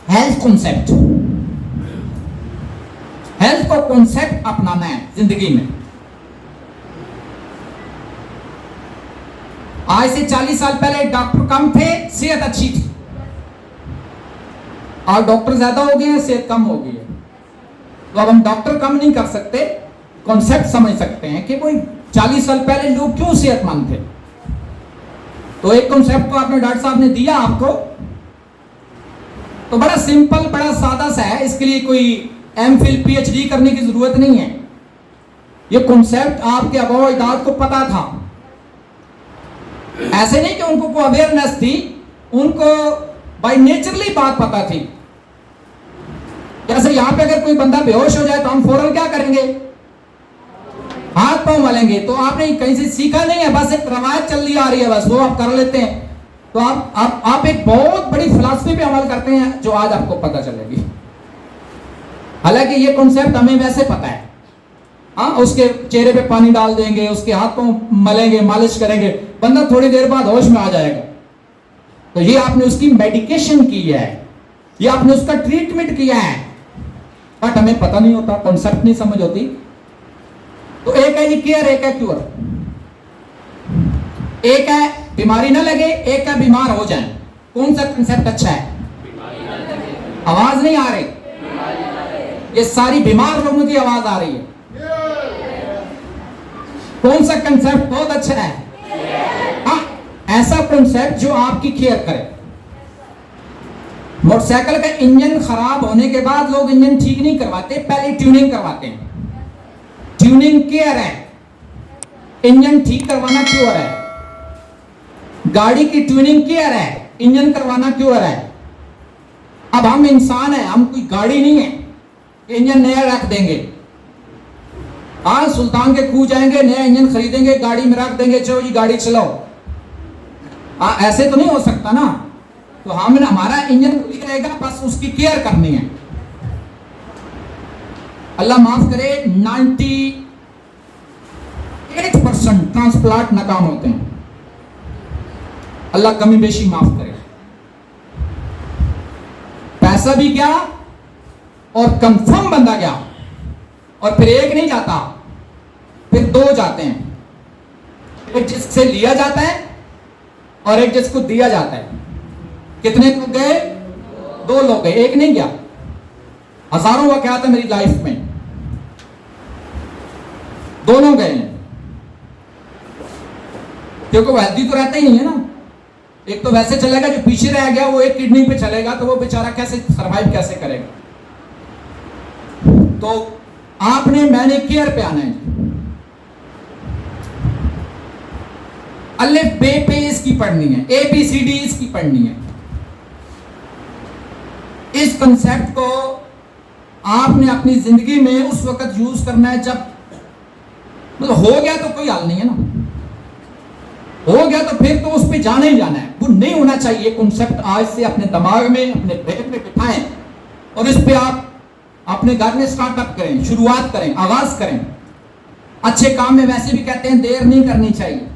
Health concept, health को concept अपनाना है जिंदगी में। आज से 40 साल पहले डॉक्टर कम थे, सेहत अच्छी थी। और डॉक्टर ज्यादा हो गए हैं, सेहत कम हो गई है। तो अब हम डॉक्टर कम नहीं कर सकते, कॉन्सेप्ट समझ सकते हैं कि कोई 40 साल पहले लोग क्यों सेहतमंद थे। तो एक कॉन्सेप्ट तो आपने डॉक्टर साहब ने दिया आपको, तो बड़ा सिंपल, बड़ा सादा सा है। इसके लिए कोई एमफिल पीएचडी करने की जरूरत नहीं है। ये कॉन्सेप्ट आपके आबा अजदाद को पता था। ऐसे नहीं कि उनको कोई अवेयरनेस थी, उनको बाय नेचरली बात पता थी। जैसे यहां पे अगर कोई बंदा बेहोश हो जाए तो हम फौरन क्या करेंगे, हाथ पांव मलेंगे। तो आपने कहीं से सीखा नहीं है, बस एक रवायत चल रही आ रही है, बस वो आप कर लेते हैं। तो आप एक बहुत बड़ी फिलॉसफी पे अमल करते हैं जो आज आपको पता चलेगी। हालांकि ये कॉन्सेप्ट हमें वैसे पता है। हाँ, उसके चेहरे पे पानी डाल देंगे, उसके हाथ पांव मलेंगे, मालिश करेंगे, बंदा थोड़ी देर बाद होश में आ जाएगा। तो ये आपने उसकी मेडिकेशन की है, ये आपने उसका ट्रीटमेंट किया है, बट हमें पता नहीं होता, कॉन्सेप्ट नहीं समझ होती। तो एक है ये केयर, एक है क्योर। एक है बीमारी ना लगे, एक है बीमार हो जाए। कौन सा कंसेप्ट अच्छा है? आवाज नहीं आ रही, ये सारी बीमार लोगों की आवाज आ रही है। कौन सा कंसेप्ट बहुत अच्छा है? हाँ, ऐसा कंसेप्ट जो आपकी केयर करे। मोटरसाइकिल का इंजन खराब होने के बाद लोग इंजन ठीक नहीं करवाते, पहले ट्यूनिंग करवाते हैं। ट्यूनिंग केयर है, इंजन ठीक करवाना क्योर है। गाड़ी की ट्यूनिंग केयर है, इंजन करवाना क्योर है। अब हम इंसान हैं, हम कोई गाड़ी नहीं है, इंजन नया रख देंगे। हाँ, सुल्तान के खू जाएंगे, नया इंजन खरीदेंगे, गाड़ी में रख देंगे, चलो जी गाड़ी चलाओ। हाँ, ऐसे तो नहीं हो सकता ना। तो हमारा इंजन खुली रहेगा, बस उसकी केयर करनी है। अल्लाह माफ करे, 98% ट्रांसप्लांट नाकाम होते हैं। अल्लाह कमी बेशी माफ करे। पैसा भी गया और कंफर्म बंदा गया, और फिर एक नहीं जाता, फिर दो जाते हैं। एक जिससे लिया जाता है और एक जिसको दिया जाता है। कितने लोग गए? दो लोग गए, एक नहीं गया। हजारों वाकयात है मेरी लाइफ में, दोनों गए हैं। क्योंकि वो हेल्दी तो रहता ही नहीं है ना। एक तो वैसे चलेगा, जो पीछे रह गया वो एक किडनी पे चलेगा, तो वो बेचारा कैसे सरवाइव कैसे करेगा। तो आपने मैंने केयर पे आना है। अलिफ बे पे इसकी पढ़नी है, ABCD इसकी पढ़नी है। इस कंसेप्ट को आपने अपनी जिंदगी में उस वक्त यूज करना है जब मतलब हो गया तो कोई हल नहीं है ना। हो गया तो फिर तो उस पर जाना ही जाना है, वो नहीं होना चाहिए। कॉन्सेप्ट आज से अपने दिमाग में, अपने ब्रेन में बिठाएं और इस पे आप अपने घर में स्टार्टअप करें, शुरुआत करें, आगाज करें। अच्छे काम में वैसे भी कहते हैं देर नहीं करनी चाहिए।